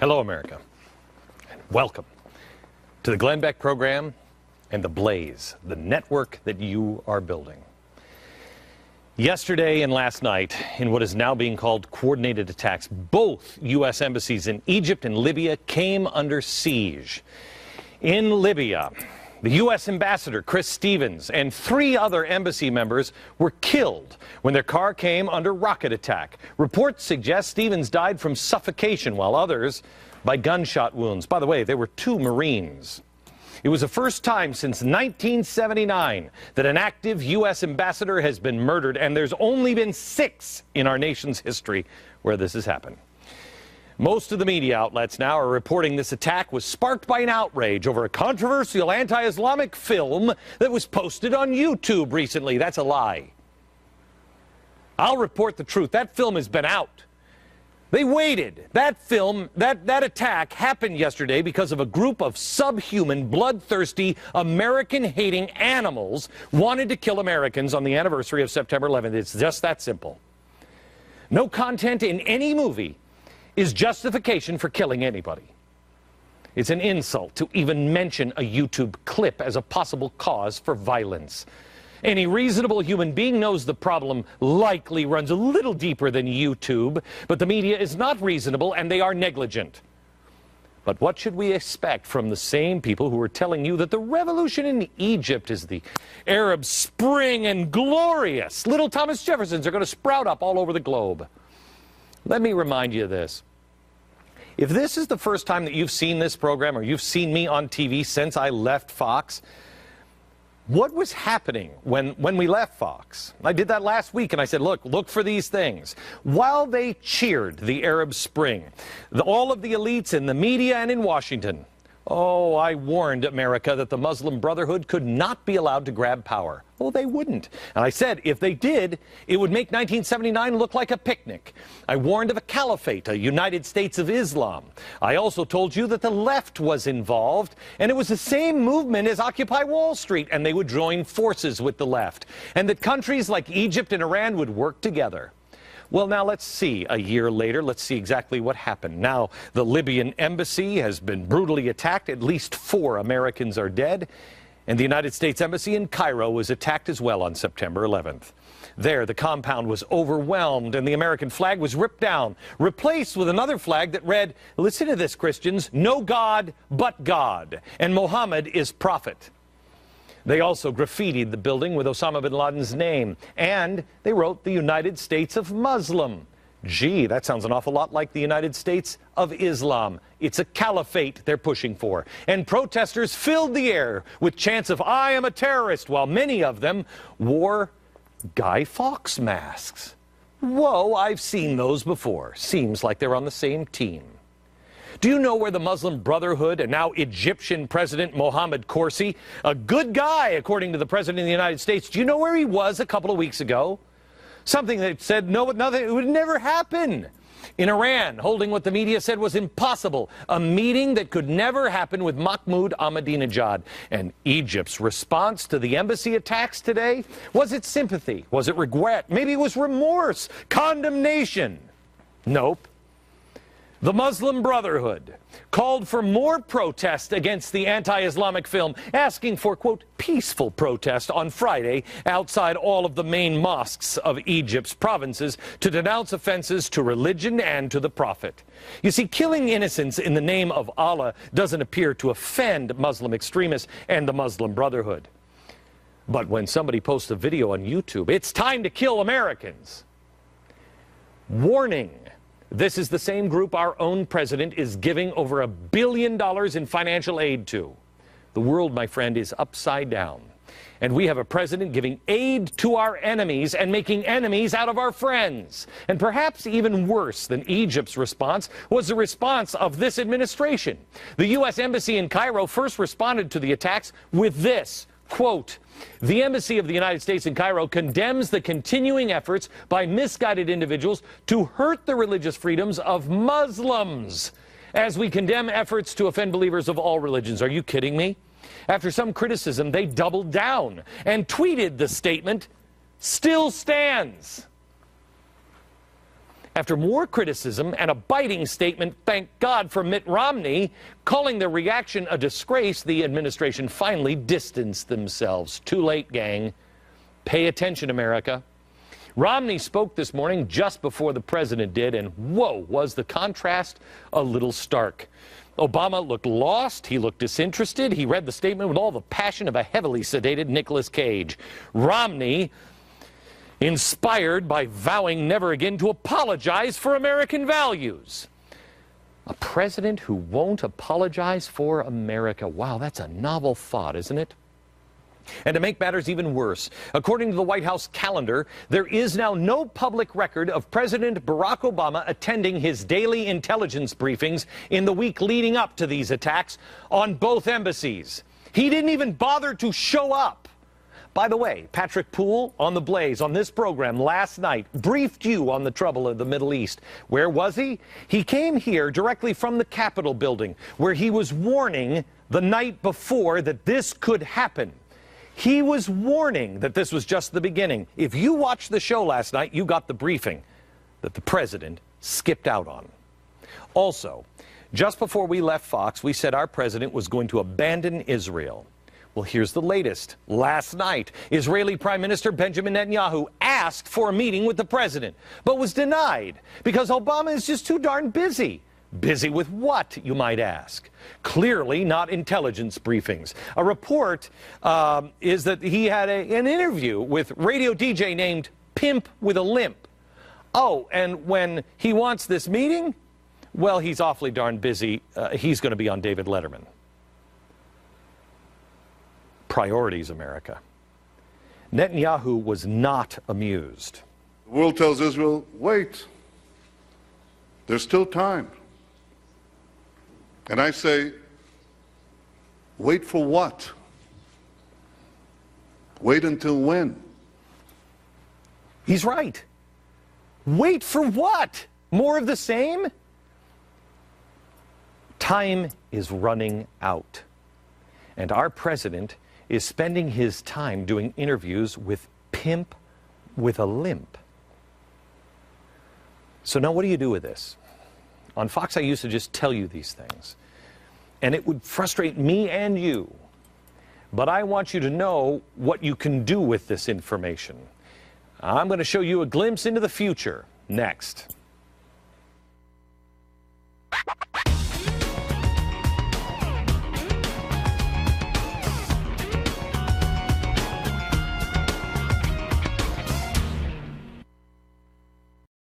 Hello, America, and welcome to the Glenn Beck program and the Blaze, the network that you are building. Yesterday and last night, in what is now being called coordinated attacks, both U.S. embassies in Egypt and Libya came under siege. In Libya, the U.S. ambassador, Chris Stevens, and 3 other embassy members were killed when their car came under rocket attack. Reports suggest Stevens died from suffocation, while others by gunshot wounds. By the way, there were 2 Marines. It was the first time since 1979 that an active U.S. ambassador has been murdered, and there's only been 6 in our nation's history where this has happened. Most of the media outlets now are reporting this attack was sparked by an outrage over a controversial anti-Islamic film that was posted on YouTube recently. That's a lie. I'll report the truth. That film has been out. They waited. That film, that attack happened yesterday because of a group of subhuman, bloodthirsty, American-hating animals wanted to kill Americans on the anniversary of September 11th. It's just that simple. No content in any movie is justification for killing anybody. It's an insult to even mention a YouTube clip as a possible cause for violence. Any reasonable human being knows the problem likely runs a little deeper than YouTube, but the media is not reasonable and they are negligent. But what should we expect from the same people who are telling you that the revolution in Egypt is the Arab Spring and glorious? Little Thomas Jeffersons are going to sprout up all over the globe. Let me remind you of this. If this is the first time that you've seen this program or you've seen me on TV since I left Fox, what was happening when we left Fox? I did that last week, and I said, look for these things. While they cheered the Arab Spring, all of the elites in the media and in Washington, oh, I warned America that the Muslim Brotherhood could not be allowed to grab power. Well, they wouldn't. And I said, if they did, it would make 1979 look like a picnic. I warned of a caliphate, a United States of Islam. I also told you that the left was involved, and it was the same movement as Occupy Wall Street, and they would join forces with the left, and that countries like Egypt and Iran would work together. Well, now let's see. A year later, let's see exactly what happened. Now, the Libyan embassy has been brutally attacked. At least 4 Americans are dead. And the United States Embassy in Cairo was attacked as well on September 11th. There, the compound was overwhelmed and the American flag was ripped down, replaced with another flag that read, listen to this, Christians, no God but God, and Muhammad is prophet. They also graffitied the building with Osama bin Laden's name, and they wrote the United States of Muslim. Gee, that sounds an awful lot like the United States of Islam. It's a caliphate they're pushing for. And protesters filled the air with chants of, I am a terrorist, while many of them wore Guy Fawkes masks. Whoa, I've seen those before. Seems like they're on the same team. Do you know where the Muslim Brotherhood and now Egyptian President Mohammed Morsi, a good guy according to the President of the United States, do you know where he was a couple of weeks ago? Something that said nothing, it would never happen. In Iran, holding what the media said was impossible, a meeting that could never happen with Mahmoud Ahmadinejad. And Egypt's response to the embassy attacks today, was it sympathy? Was it regret? Maybe it was remorse, condemnation? Nope. The Muslim Brotherhood called for more protest against the anti-Islamic film, asking for, quote, peaceful protest on Friday outside all of the main mosques of Egypt's provinces to denounce offenses to religion and to the Prophet. You see, killing innocents in the name of Allah doesn't appear to offend Muslim extremists and the Muslim Brotherhood. But when somebody posts a video on YouTube, it's time to kill Americans. Warning. This is the same group our own president is giving over $1 billion in financial aid to. The world, my friend, is upside down. And we have a president giving aid to our enemies and making enemies out of our friends. And perhaps even worse than Egypt's response was the response of this administration. The U.S. Embassy in Cairo first responded to the attacks with this, quote, the Embassy of the United States in Cairo condemns the continuing efforts by misguided individuals to hurt the religious freedoms of Muslims, as we condemn efforts to offend believers of all religions. Are you kidding me? After some criticism, they doubled down and tweeted the statement, still stands. after more criticism and a biting statement, thank God, from Mitt Romney, calling the reaction a disgrace, the administration finally distanced themselves. Too late, gang. Pay attention, America. Romney spoke this morning just before the president did, and whoa, was the contrast a little stark. Obama looked lost, he looked disinterested, he read the statement with all the passion of a heavily sedated Nicolas Cage. Romney, inspired by vowing never again to apologize for American values. A president who won't apologize for America. Wow, that's a novel thought, isn't it? And to make matters even worse, according to the White House calendar, there is now no public record of President Barack Obama attending his daily intelligence briefings in the week leading up to these attacks on both embassies. He didn't even bother to show up. By the way, Patrick Poole on The Blaze on this program last night briefed you on the trouble of the Middle East. Where was he? He came here directly from the Capitol building, where he was warning the night before that this could happen. He was warning that this was just the beginning. If you watched the show last night, you got the briefing that the president skipped out on. Also, just before we left Fox, we said our president was going to abandon Israel. Well, here's the latest. Last night, Israeli Prime Minister Benjamin Netanyahu asked for a meeting with the president, but was denied because Obama is just too darn busy. Busy with what, you might ask? Clearly not intelligence briefings. A report is that he had an interview with radio DJ named Pimp with a Limp. Oh, and when he wants this meeting, well, he's awfully darn busy. He's going to be on David Letterman. Priorities, America. Netanyahu was not amused. The world tells Israel, wait, there's still time. And I say, wait for what? Wait until when? He's right. Wait for what? More of the same? Time is running out. And our president is spending his time doing interviews with Pimp with a Limp. So now what do you do with this? On Fox, I used to just tell you these things, and it would frustrate me and you. But I want you to know what you can do with this information. I'm going to show you a glimpse into the future next.